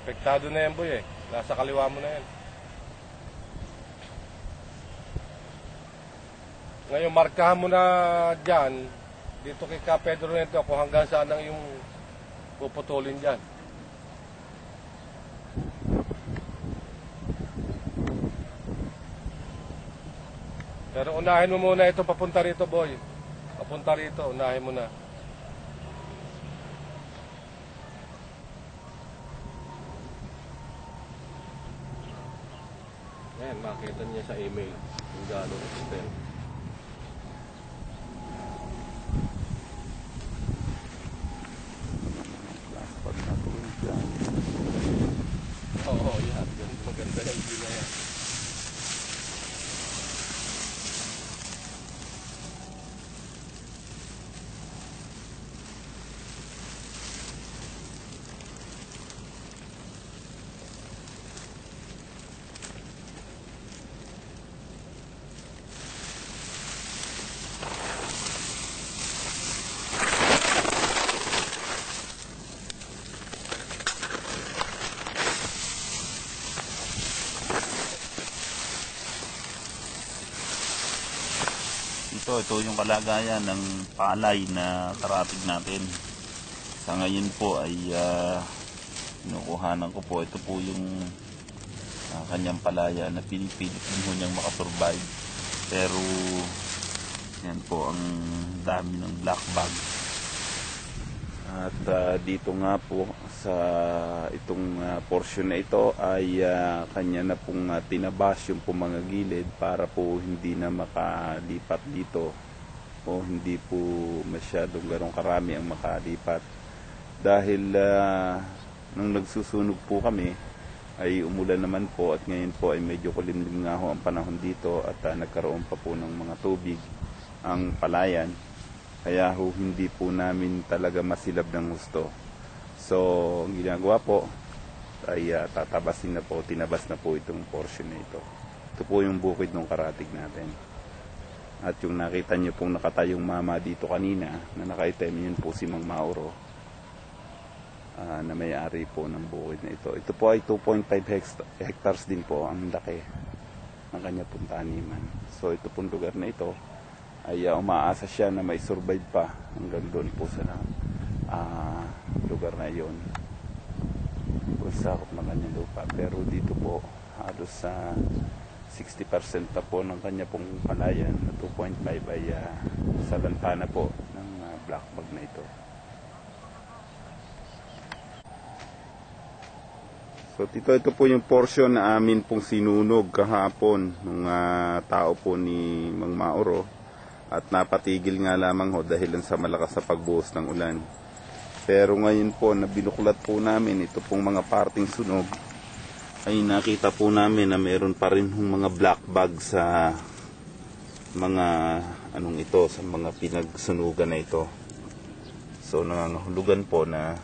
Apektado na yan, boy eh. Nasa kaliwa mo na yan. Ngayon, markahan mo na dyan, dito kay Ka Pedro nito, kung hanggang saan ang yung puputulin dyan. Pero unahin mo muna ito papunta rito, boy. Papunta rito, unahin mo na. Ayan, makita niya sa email kung gaano extend. Oo, yan. Maganda yan. Hindi na yan. Ito yung kalagayan ng palay na karatig natin. Sa ngayon po ay kinukuhanan ko po. Ito po yung kanyang palaya na pinipilit mo niyang makasurvive. Pero yan po ang dami ng black bag. At dito nga po sa itong portion na ito ay kanya na pong tinabas yung po mga gilid para po hindi na makalipat dito o hindi po masyadong ganong karami ang makalipat. Dahil nung nagsusunog po kami ay umulan naman po at ngayon po ay medyo kulimlim nga ho ang panahon dito at nagkaroon pa po ng mga tubig ang palayan. Kaya ho, hindi po namin talaga masilab ng gusto. So, ang ginagawa po ay tatabasin na po, tinabas na po itong portion na ito. Ito po yung bukid ng karatig natin. At yung nakita nyo pong nakatayong mama dito kanina, na nakaitem, yun po si Mang Mauro, na may-ari po ng bukid na ito. Ito po ay 2.5 hectares din po, ang laki ng kanya pong taniman. So, ito pong lugar na ito, ay umaasa siya na may survive pa hanggang doon po sa lugar na yon kung sakop ng kanyang lupa. Pero dito po halos sa 60% na po ng kanya pong palayan na 2.5 ay sa lantana po ng black bag na ito. So ito po yung portion na amin pong sinunog kahapon ng tao po ni Mang Mauro. At napatigil nga lamang ho dahil sa malakas sa pagbuhos ng ulan. Pero ngayon po, na binuklat po namin ito pong mga parting sunog, ay nakita po namin na meron pa rin mga black bag sa mga sa mga pinagsunugan na ito. So nangangahulugan po na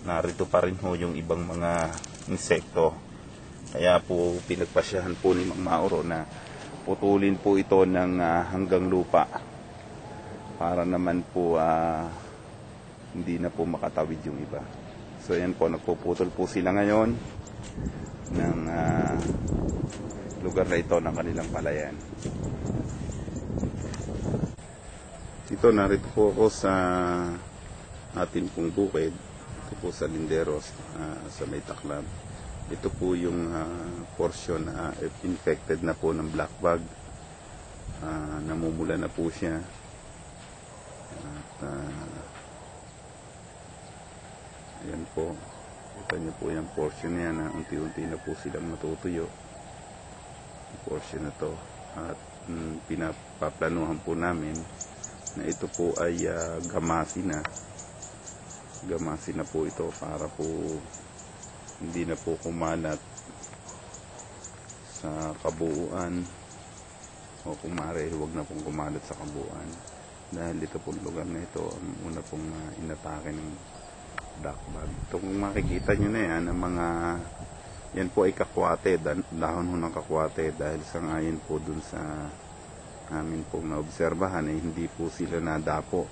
narito pa rin ho yung ibang mga insekto. Kaya po pinagpasyahan po ni Mang Mauro na putulin po ito ng hanggang lupa para naman po hindi na po makatawid yung iba. So yan po, nagpuputol po sila ngayon ng lugar na ito ng kanilang palayan. Dito narito po ako sa atin pong bukid. Ito po sa Linderos, sa May Taclab. Ito po yung portion na infected na po ng black bag. Namumula na po siya. At ayan po. Kita niyo po yung portion na yan na unti-unti na po silang matutuyo. Yung portion na to. At pinapaplanuhan po namin na ito po ay gamasin na. Gamasin na po ito para po hindi na po kumalat sa kabuuan o kung maaari huwag na pong kumalat sa kabuuan dahil dito pong lugar na ito ang una pong inatake ng black bag. Ito kung makikita nyo na yan ang mga yan po ay kakwate, dahon ho ng kakwate dahil sa ngayon po dun sa namin pong naobserbahan ay hindi po sila nadapo